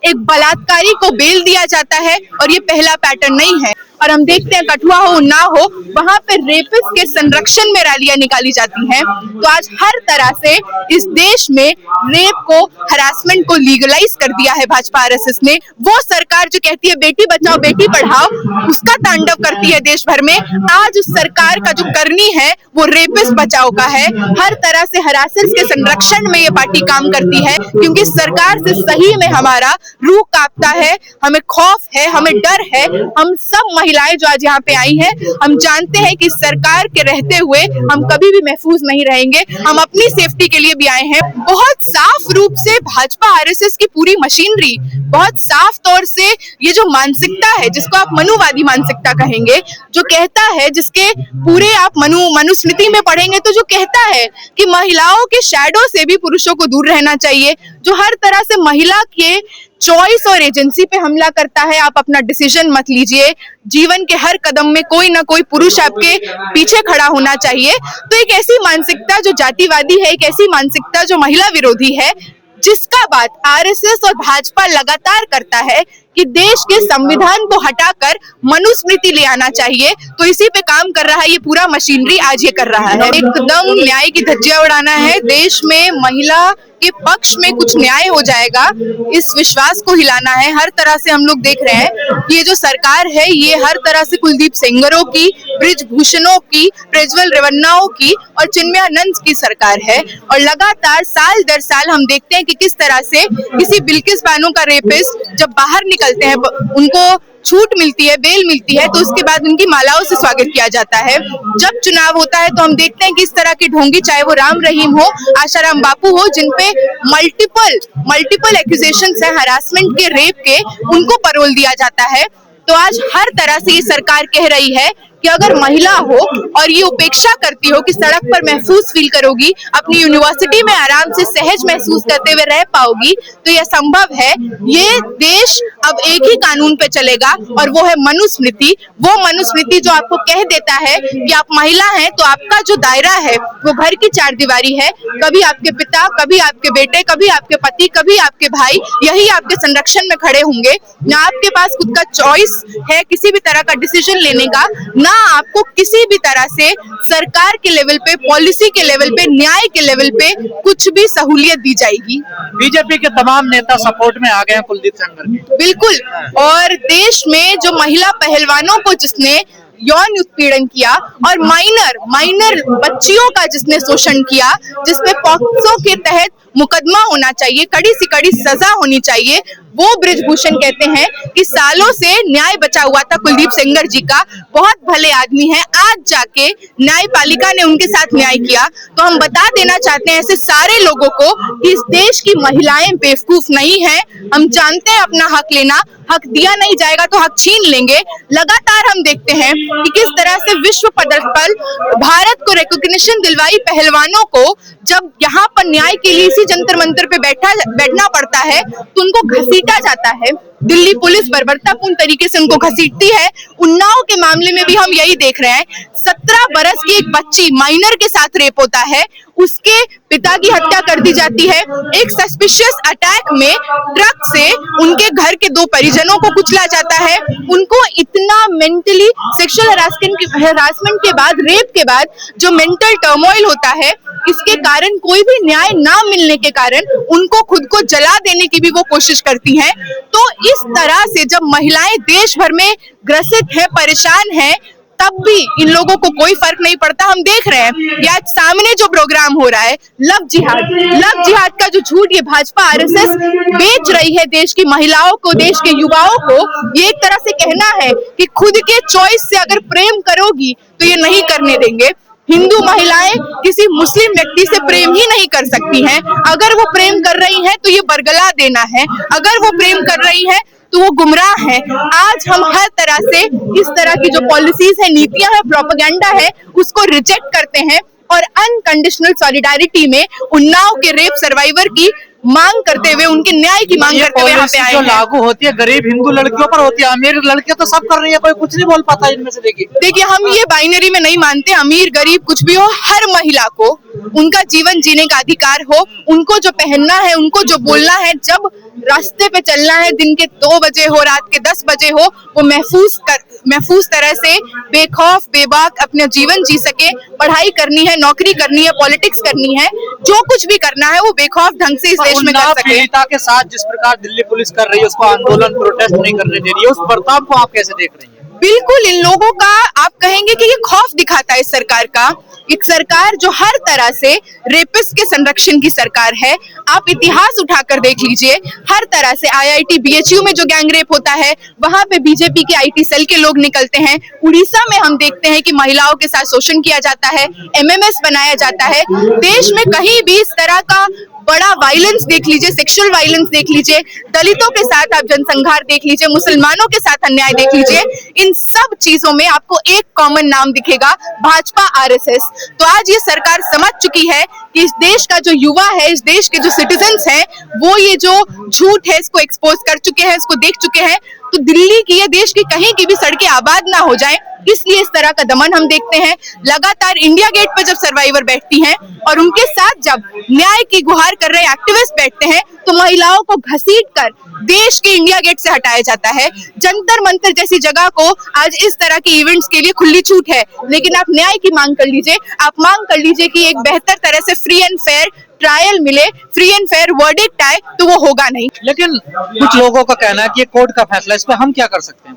एक बलात्कारी को बेल दिया जाता है और ये पहला पैटर्न नहीं है। और हम देखते हैं कठुआ हो ना हो, वहां पे रेपिस्ट के संरक्षण में रैलियां निकाली जाती हैं। तो आज हर तरह से इस देश में रेप को, हरासमेंट को लीगलाइज कर दिया है भाजपा आरएसएस ने। वो सरकार जो कहती है बेटी बचाओ बेटी पढ़ाओ, उसका तांडव करती है देश भर में। आज उस सरकार का जो करनी है वो रेपिस्ट बचाओ का है। हर तरह से हरासर्स के संरक्षण में ये पार्टी काम करती है, क्योंकि सरकार से सही में हमारा रूह कांपता है, हमें खौफ है, हमें डर है। हम सब महिलाएं जो आज यहाँ पे आई हैं, हम जानते हैं कि सरकार के रहते हुए हम कभी भी महफूज नहीं रहेंगे। हम अपनी सेफ्टी के लिए भी आए हैं। बहुत साफ रूप से भाजपा आरएसएस की पूरी मशीनरी, बहुत साफ तौर से ये जो मानसिकता है, जिसको आप मनुवादी मानसिकता कहेंगे, जो कहता है, जिसके पूरे आप मनुस्मृति में पढ़ेंगे तो जो कहता है कि महिलाओं के शैडो से भी पुरुषों को दूर रहना चाहिए, जो हर तरह से महिला के चॉइस और एजेंसी पे हमला करता है। आप अपना डिसीजन मत लीजिए, जीवन के हर कदम में कोई ना कोई पुरुष आपके पीछे खड़ा होना चाहिए। तो एक ऐसी मानसिकता जो जातिवादी है, एक ऐसी मानसिकता जो महिला विरोधी है, जिसका बात आरएसएस और भाजपा लगातार करता है कि देश के संविधान को हटाकर मनुस्मृति ले आना चाहिए। तो इसी पे काम कर रहा है ये पूरा मशीनरी, आज ये कर रहा है। एकदम न्याय की धज्जियां उड़ाना है, देश में महिला के पक्ष में कुछ न्याय हो जाएगा, इस विश्वास को हिलाना है। हर तरह से हम लोग देख रहे हैं कि ये जो सरकार है, ये हर तरह से कुलदीप सेंगरों की, बृजभूषणों की, प्रज्वल रेवन्नाओं की और चिन्मयानंद की सरकार है। और लगातार साल दर साल हम देखते हैं कि किस तरह से किसी बिल्किस बानो का रेपिस्ट जब बाहर निकलते हैं, उनको छूट मिलती है, बेल मिलती है, तो उसके बाद उनकी मालाओं से स्वागत किया जाता है। जब चुनाव होता है तो हम देखते हैं कि इस तरह की ढोंगी, चाहे वो राम रहीम हो, आशाराम बापू हो, जिनपे मल्टीपल एक्यूजेशंस है हरासमेंट के, रेप के, उनको पैरोल दिया जाता है। तो आज हर तरह से ये सरकार कह रही है कि अगर महिला हो और ये उपेक्षा करती हो कि सड़क पर महफूज फील करोगी, अपनी यूनिवर्सिटी में आराम से सहज महसूस करते हुए रह पाओगी, तो यह संभव है। ये देश अब एक ही कानून पे चलेगा और वो है मनुस्मृति। वो मनुस्मृति जो आपको कह देता है कि आप महिला हैं तो आपका जो दायरा है वो घर की चार दीवारी है। कभी आपके पिता, कभी आपके बेटे, कभी आपके पति, कभी आपके भाई, यही आपके संरक्षण में खड़े होंगे। ना आपके पास खुद का चॉइस है किसी भी तरह का डिसीजन लेने का, ना आपको किसी भी तरह से सरकार के लेवल पे, पॉलिसी के लेवल पे, न्याय के लेवल पे कुछ भी सहूलियत दी जाएगी। बीजेपी के तमाम नेता सपोर्ट में आ गए हैं कुलदीप सेंगर के। बिल्कुल, और देश में जो महिला पहलवानों को जिसने यौन उत्पीड़न किया और माइनर बच्चियों का जिसने शोषण किया, जिसपे पॉक्सो के तहत मुकदमा होना चाहिए, कड़ी से कड़ी सजा होनी चाहिए, वो बृजभूषण कहते हैं कि सालों से न्याय बचा हुआ था कुलदीप सेंगर जी का। बहुत भले आदमी हैं, आज जाके न्यायपालिका ने उनके साथ न्याय किया। तो हम बता देना चाहते हैं ऐसे सारे लोगों को कि इस देश की महिलाएं बेवकूफ नहीं हैं। हम जानते हैं अपना हक लेना, हक दिया नहीं जाएगा तो हक छीन लेंगे। लगातार हम देखते हैं कि किस तरह से विश्व पटल पर भारत को रिकॉग्निशन दिलवाई पहलवानों को जब यहाँ पर न्याय के लिए इसी जंतर मंतर पे बैठना पड़ता है तो उनको घसीटा जाता है। दिल्ली पुलिस बर्बरतापूर्ण तरीके से उनको घसीटती है। उन्नाव के मामले में भी हम यही देख रहे हैं। 17 बरस की एक बच्ची माइनर के साथ रेप होता है, उसके पिता की हत्या कर दी जाती है। एक सस्पिशियस अटैक में ट्रक से उनके घर के 2 परिजनों को कुचला जाता है। उनको इतना मेंटली सेक्सुअल हरासमेंट के बाद, रेप के बाद जो मेंटल टर्मोइल होता है, इसके कारण कोई भी न्याय ना मिलने के कारण उनको खुद को जला देने की भी वो कोशिश करती हैं। तो इस तरह से जब महिलाएं देश भर में ग्रसित है, परेशान है, तब भी इन लोगों को कोई फर्क नहीं पड़ता। हम देख रहे हैं कि आज सामने जो प्रोग्राम हो रहा है, लव जिहाद का जो झूठ ये भाजपा आरएसएस बेच रही है देश की महिलाओं को, देश के युवाओं को। ये एक तरह से कहना है कि खुद के चॉइस से अगर प्रेम करोगी तो ये नहीं करने देंगे। हिंदू महिलाएं किसी मुस्लिम व्यक्ति से प्रेम ही नहीं कर सकती हैं। अगर वो प्रेम कर रही हैं तो ये बरगला देना है, अगर वो प्रेम कर रही हैं तो वो गुमराह है। आज हम हर तरह से इस तरह की जो पॉलिसीज है, नीतियां है, प्रोपेगेंडा है, उसको रिजेक्ट करते हैं और अनकंडीशनल सॉलिडारिटी में उन्नाव के रेप सर्वाइवर की मांग करते हुए, उनके न्याय की मांग करते हुए यहाँ पे आए जो हैं। लागू होती है गरीब हिंदू लड़कियों पर होती है, अमीर लड़कियां तो सब कर रही है, कोई कुछ नहीं बोल पाता इनमें से। देखिए, हम ये बाइनरी में नहीं मानते, अमीर गरीब कुछ भी हो, हर महिला को उनका जीवन जीने का अधिकार हो, उनको जो पहनना है, उनको जो बोलना है, जब रास्ते पे चलना है, दिन के 2 बजे हो, रात के 10 बजे हो, वो महफूज तरह से बेखौफ बेबाक अपना जीवन जी सके। पढ़ाई करनी है, नौकरी करनी है, पॉलिटिक्स करनी है, जो कुछ भी करना है वो बेखौफ ढंग से इस देश में कर सके। पीड़िता के साथ जिस प्रकार दिल्ली पुलिस कर रही है, उसको आंदोलन प्रोटेस्ट नहीं करने दे रही है, उस बर्ताव को आप कैसे देख रही हैं? बिल्कुल, इन लोगों का आप कहेंगे कि ये खौफ दिखाता है इस सरकार का। एक सरकार जो हर तरह से रेपिस्ट के संरक्षण की सरकार है। आप इतिहास उठाकर देख लीजिए, हर तरह से IIT BHU में जो गैंग रेप होता है, वहां पे बीजेपी के IT सेल के लोग निकलते हैं। उड़ीसा में हम देखते हैं कि महिलाओं के साथ शोषण किया जाता है, MMS बनाया जाता है। देश में कहीं भी इस तरह का बड़ा वायलेंस देख लीजिए, सेक्सुअल वायलेंस देख लीजिए, दलितों के साथ आप जनसंहार देख लीजिए, मुसलमानों के साथ अन्याय देख लीजिए, इन सब चीजों में आपको एक कॉमन नाम दिखेगा, भाजपा RSS। तो आज ये सरकार समझ चुकी है कि इस देश का जो युवा है, इस देश के जो सिटीजन्स हैं, वो ये जो झूठ है इसको एक्सपोज कर चुके हैं, इसको देख चुके हैं। तो दिल्ली की या देश की कहीं की भी सड़कें आबाद ना हो जाएं, इसलिए इस तरह का दमन हम देखते हैं। लगातार इंडिया गेट पर जब सर्वाइवर बैठती हैं और उनके साथ जब न्याय की गुहार कर रहे एक्टिविस्ट बैठते हैं, तो महिलाओं को घसीटकर देश के इंडिया गेट से हटाया जाता है। जंतर मंतर जैसी जगह को आज इस तरह के इवेंट्स के लिए खुली छूट है, लेकिन आप न्याय की मांग कर लीजिए, आप मांग कर लीजिए कि एक बेहतर तरह से फ्री एंड फेयर ट्रायल मिले, फ्री एंड फेयर वर्डिक्ट आए, तो वो होगा नहीं। लेकिन कुछ लोगों का कहना है कि ये कोर्ट का फैसला, इस पे हम क्या कर सकते हैं?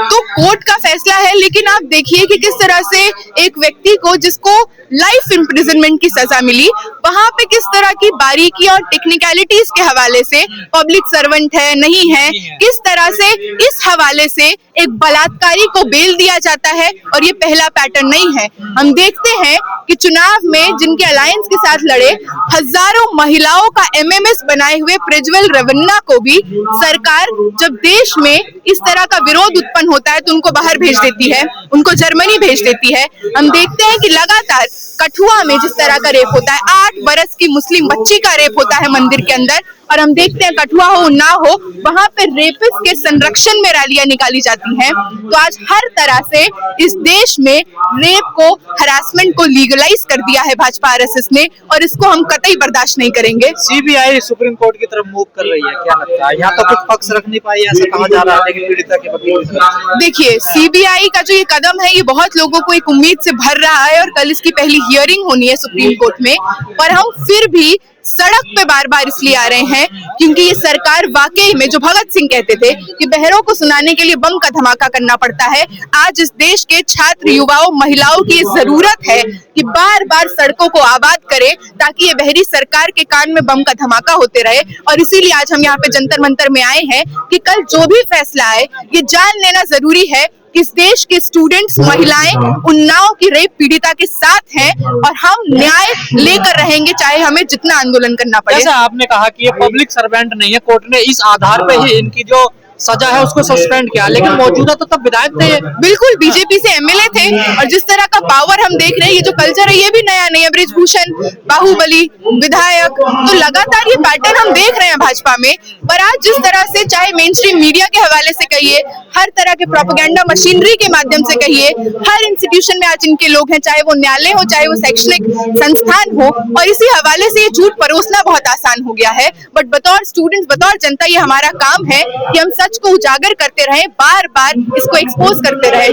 तो कोर्ट का फैसला है, लेकिन आप देखिए कि किस तरह से एक व्यक्ति को जिसको लाइफ इम्प्रिजनमेंट की सजा मिली, वहां पे किस तरह की बारीकी और टेक्निकलिटीज के हवाले से, पब्लिक सर्वेंट है नहीं है, किस तरह से इस हवाले से एक बलात्कारी को बेल दिया जाता है। और ये पहला पैटर्न नहीं है। हम देखते हैं कि चुनाव में जिनके अलायंस के साथ लड़े हजारों महिलाओं का MMS बनाए हुए प्रज्वल रेवन्ना को भी सरकार जब देश में इस तरह का विरोध उत्पन्न होता है तो उनको बाहर भेज देती है, उनको जर्मनी भेज देती है। हम देखते हैं कि लगातार कठुआ में जिस तरह का रेप होता है, 8 बरस की मुस्लिम बच्ची का रेप होता है मंदिर के अंदर, और हम देखते हैं कठुआ हो ना हो, वहां पे रेपिस्ट के संरक्षण में रैलियां निकाली जाती हैं। तो आज हर तरह से इस देश में रेप को, हरासमेंट को लीगलाइज कर दिया है भाजपा RSS ने, और इसको हम कतई बर्दाश्त नहीं करेंगे। CBI सुप्रीम कोर्ट की तरफ मूव कर रही है, क्या लगता है? यहाँ तो कुछ पक्ष रख नहीं पाई, ऐसा कहा जा रहा है, लेकिन पीड़िता के वकील। देखिए, CBI का जो ये कदम है, ये बहुत लोगों को एक उम्मीद से भर रहा है, और कल इसकी पहली हियरिंग होनी है सुप्रीम कोर्ट में। पर हम फिर भी सड़क पे बार बार इसलिए आ रहे हैं क्योंकि ये सरकार वाकई में, जो भगत सिंह कहते थे कि बहरों को सुनाने के लिए बम का धमाका करना पड़ता है, आज इस देश के छात्र, युवाओं, महिलाओं की जरूरत है कि बार बार सड़कों को आबाद करें ताकि ये बहरी सरकार के कान में बम का धमाका होते रहे। और इसीलिए आज हम यहाँ पे जंतर मंतर में आए हैं कि कल जो भी फैसला आए, ये जान लेना जरूरी है इस देश के स्टूडेंट्स, महिलाएं उन्नाव की रेप पीड़िता के साथ हैं, और हम न्याय लेकर रहेंगे चाहे हमें जितना आंदोलन करना पड़े। जैसा आपने कहा कि ये पब्लिक सर्वेंट नहीं है, कोर्ट ने इस आधार पे ही इनकी जो सजा है उसको सस्पेंड किया, लेकिन मौजूदा तो तब विधायक थे। बिल्कुल, बीजेपी से MLA थे, और जिस तरह का पावर हम देख रहे हैं, ये जो कल्चर है, ये भी नया नहीं है। बृजभूषण, बाहुबली, विधायक, तो लगातार ये पैटर्न हम देख रहे हैं भाजपा में। पर आज जिस तरह से, चाहे मेन स्ट्रीम मीडिया के हवाले से कहिए, हर तरह के प्रोपेगेंडा मशीनरी के माध्यम से कहिए, हर इंस्टीट्यूशन में आज इनके लोग हैं, चाहे वो न्यायालय हो, चाहे वो शैक्षणिक संस्थान हो, और इसी हवाले से ये झूठ परोसना बहुत आसान हो गया है। बट बतौर स्टूडेंट, बतौर जनता, ये हमारा काम है कि हम सच को उजागर करते रहे, बार बार इसको एक्सपोज करते रहे।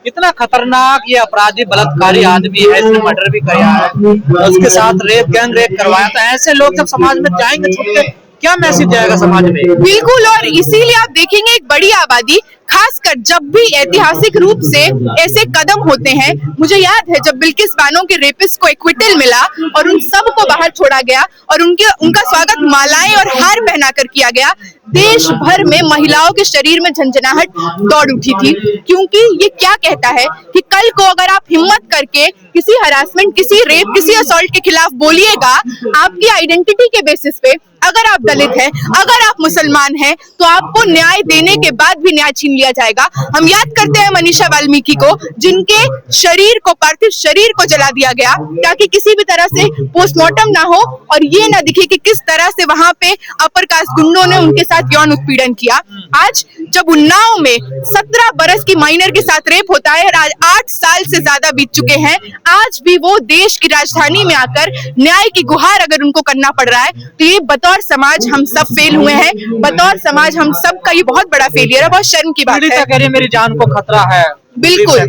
इतना खतरनाक ये अपराधी बलात्कारी आदमी है, इसने मर्डर भी किया है, उसके साथ गैंग रेप करवाया, तो ऐसे लोग जब समाज में जाएंगे छूट के, क्या मैसेज जाएगा समाज में? बिल्कुल, और इसीलिए आप देखेंगे एक बड़ी आबादी, खासकर जब भी ऐतिहासिक रूप से ऐसे कदम होते हैं। मुझे याद है जब बिल्किस बानो के रेपिस्ट को एक्विटल मिला और उन सब को बाहर छोड़ा गया और उनका स्वागत मालाएं और हार पहनाकर किया गया, देश भर में महिलाओं के शरीर में झंझनाहट दौड़ उठी थी। क्योंकि ये क्या कहता है कि कल को अगर आप हिम्मत करके किसी हरासमेंट, किसी रेप, किसी असॉल्ट के खिलाफ बोलिएगा, आपकी आइडेंटिटी के बेसिस पे, अगर आप दलित हैं, अगर आप मुसलमान हैं, तो आपको न्याय देने के बाद भी न्याय छीन लिया जाएगा। हम याद करते हैं मनीषा वाल्मीकि को, जिनके शरीर को, पार्थिव शरीर को जला दिया गया ताकि किसी भी तरह से पोस्टमार्टम ना हो और ये ना दिखे कि किस तरह से वहां पे अपर कास्ट गुंडों ने उनके साथ यौन उत्पीड़न किया। आज जब उन्नाव में 17 बरस की माइनर के साथ रेप होता है, आज 8 साल से ज्यादा बीत चुके हैं, आज भी वो देश की राजधानी में आकर न्याय की गुहार अगर उनको करना पड़ रहा है, तो ये बतौर समाज हम सब फेल हुए हैं। बतौर समाज हम सब का ये बहुत बड़ा फेलियर है, बहुत शर्म की बात है। मेरी जान को खतरा है। बिल्कुल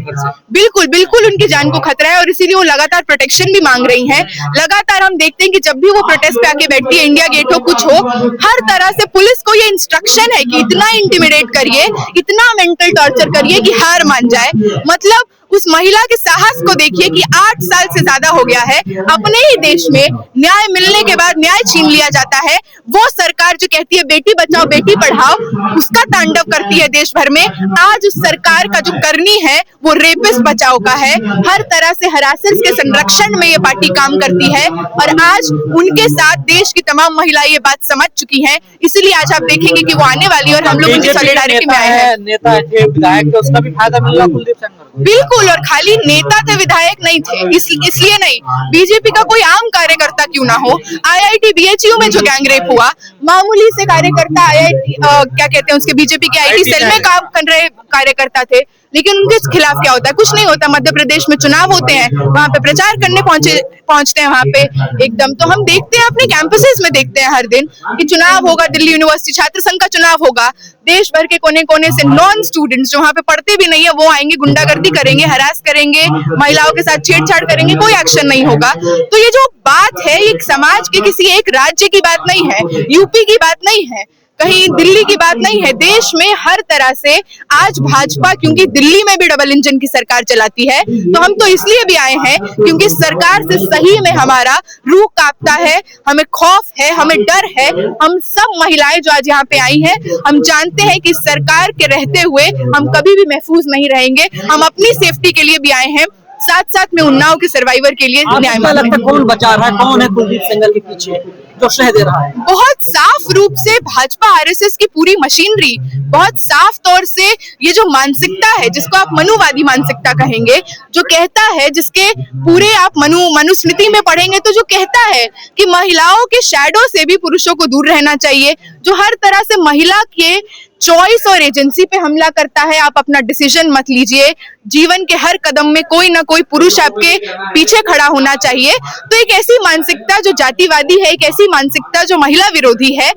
बिल्कुल बिल्कुल उनकी जान को खतरा है और इसीलिए वो लगातार प्रोटेक्शन भी मांग रही हैं। लगातार हम देखते हैं कि जब भी वो प्रोटेस्ट पे आके बैठती है, इंडिया गेट हो कुछ हो, हर तरह से पुलिस को ये इंस्ट्रक्शन है कि इतना इंटिमिडेट करिए, इतना मेंटल टॉर्चर करिए कि हार मान जाए। मतलब उस महिला के साहस को देखिए कि 8 साल से ज्यादा हो गया है, अपने ही देश में न्याय मिलने के बाद न्याय छीन लिया जाता है। वो सरकार जो कहती है बेटी बचाओ बेटी पढ़ाओ, उसका तांडव करती है देश भर में। आज उस सरकार का जो करनी है वो रेपिस्ट बचाओ का है। हर तरह से हरासर्स के संरक्षण में ये पार्टी काम करती है और आज उनके साथ देश की तमाम महिलाएं ये बात समझ चुकी हैं। इसलिए आज आप देखेंगे कि वो आने वाली है और हम लोग उनकी सॉलिडारिटी में आए हैं। नेता थे, विधायक थे, उसका भी फायदा मिल रहा कुलदीप सेंगर को। बिल्कुल, और खाली नेता थे विधायक नहीं थे, इसलिए नहीं, बीजेपी का कोई आम कार्यकर्ता क्यों ना हो। IIT BHU में जो गैंगरेप हुआ, मामूली से कार्यकर्ता IIT क्या कहते हैं उसके बीजेपी के IT सेल में काम कर रहे कार्यकर्ता थे, लेकिन उनके खिलाफ क्या होता है? कुछ नहीं होता। मध्य प्रदेश में चुनाव होते हैं, वहां पे प्रचार करने पहुंचते हैं वहां पे एकदम। तो हम देखते हैं अपने कैंपसेस में देखते हैं हर दिन कि चुनाव होगा, दिल्ली यूनिवर्सिटी छात्र संघ का चुनाव होगा, देश भर के कोने कोने से नॉन स्टूडेंट्स जो वहां पे पढ़ते भी नहीं है वो आएंगे, गुंडागर्दी करेंगे, हरास करेंगे, महिलाओं के साथ छेड़छाड़ करेंगे, कोई एक्शन नहीं होगा। तो ये जो बात है ये समाज के किसी एक राज्य की बात नहीं है, यूपी की बात नहीं है, कहीं दिल्ली की बात नहीं है। देश में हर तरह से आज भाजपा, क्योंकि दिल्ली में भी डबल इंजन की सरकार चलाती है, तो हम तो इसलिए भी आए हैं क्योंकि सरकार से सही में हमारा रूह कांपता है, हमें खौफ है, हमें डर है। हम सब महिलाएं जो आज यहाँ पे आई हैं, हम जानते हैं कि सरकार के रहते हुए हम कभी भी महफूज नहीं रहेंगे। हम अपनी सेफ्टी के लिए भी आए हैं, साथ साथ में उन्नाव के सर्वाइवर के लिए न्याय मांग रहे हैं। कौन बचा रहा है, कौन है कुलदीप सेंगर के पीछे जो श्रेय दे रहा है? बहुत साफ रूप से भाजपा RSS की पूरी मशीनरी, बहुत साफ तौर से ये जो मानसिकता है जिसको आप मनुवादी मानसिकता कहेंगे, जो कहता है, जिसके पूरे आप मनुस्मृति में पढ़ेंगे तो जो कहता है कि महिलाओं के शैडो से भी पुरुषों को दूर रहना चाहिए, जो हर तरह से महिला के चॉइस और एजेंसी पे हमला करता है। आप अपना डिसीजन मत लीजिए, जीवन के हर कदम में कोई ना कोई पुरुष आपके पीछे खड़ा होना चाहिए। तो एक ऐसी मानसिकता जो जातिवादी है, एक ऐसी मानसिकता जो महिला विरोधी है,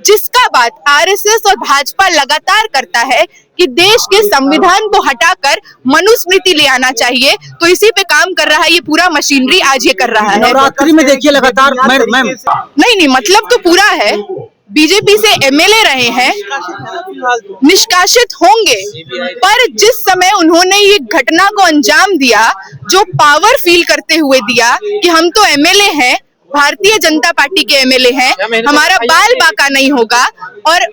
जिसका बात RSS और भाजपा लगातार करता है कि देश के संविधान को हटाकर मनुस्मृति ले आना चाहिए, तो इसी पे काम कर रहा है ये पूरा मशीनरी, आज ये कर रहा है। नवरात्रि में देखिए लगातार नहीं, मतलब तो पूरा है। बीजेपी से MLA रहे हैं, निष्कासित होंगे, पर जिस समय उन्होंने ये घटना को अंजाम दिया, जो पावर फील करते हुए दिया कि हम तो MLA हैं, भारतीय जनता पार्टी के MLA हैं, हमारा बाल बाका नहीं होगा, और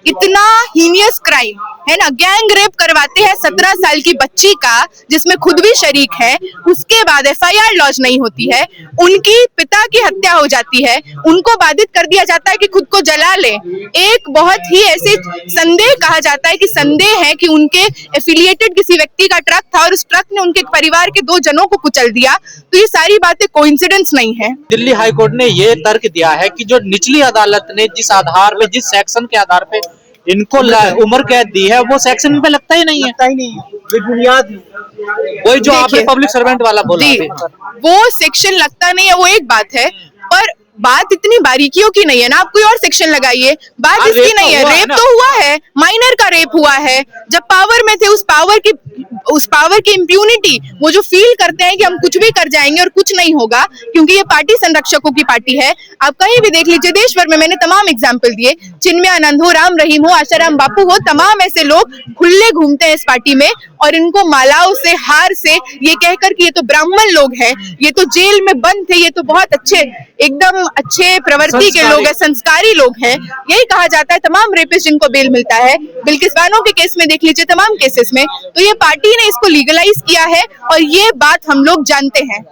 इतना हीनियस क्राइम है ना, गैंग रेप करवाते हैं 17 साल की बच्ची का, जिसमें खुद भी शरीक है, उसके बाद FIR लॉन्च नहीं होती है, उनकी पिता की हत्या हो जाती है, उनको बाधित कर दिया जाता है कि खुद को जला ले। एक बहुत ही ऐसे संदेह कहा जाता है कि संदेह है कि उनके एफिलिएटेड किसी व्यक्ति का ट्रक था और उस ट्रक ने उनके परिवार के 2 जनों को कुचल दिया। तो ये सारी बातें कोइंसिडेंस नहीं है। दिल्ली हाईकोर्ट ने ये तर्क दिया है कि जो निचली अदालत ने जिस आधार पे, जिस सेक्शन के आधार पे इनको उम्र कैद दी है, वो सेक्शन पे लगता ही नहीं है, बुनियाद वही जो आपने पब्लिक सर्वेंट वाला बोला, वो सेक्शन लगता नहीं है, वो एक बात है, पर बात इतनी बारीकियों की नहीं है ना, आप कोई और सेक्शन लगाइए। बात इसकी नहीं है, रेप तो हुआ है, माइनर का रेप हुआ है, जब पावर में थे, उस पावर की इम्प्यूनिटी, वो जो फील करते हैं कि हम कुछ भी कर जाएंगे और कुछ नहीं होगा, क्योंकि ये पार्टी संरक्षकों की पार्टी है। आप कहीं भी देख लीजिए, देश भर में मैंने तमाम एग्जाम्पल दिए, चिन्मय आनंद हो, राम रहीम हो, आशाराम बापू हो, तमाम ऐसे लोग खुले घूमते हैं इस पार्टी में, और इनको मालाओं से, हार से, ये कहकर कि ये तो ब्राह्मण लोग हैं, ये तो जेल में बंद थे, ये तो बहुत अच्छे, एकदम अच्छे प्रवृत्ति के लोग हैं, संस्कारी लोग हैं, यही कहा जाता है। तमाम रेपिस्ट जिनको बेल मिलता है, बिल्किस बानो के केस में देख लीजिए, तमाम केसेस में, तो ये पार्टी ने इसको लीगलाइज किया है और ये बात हम लोग जानते हैं।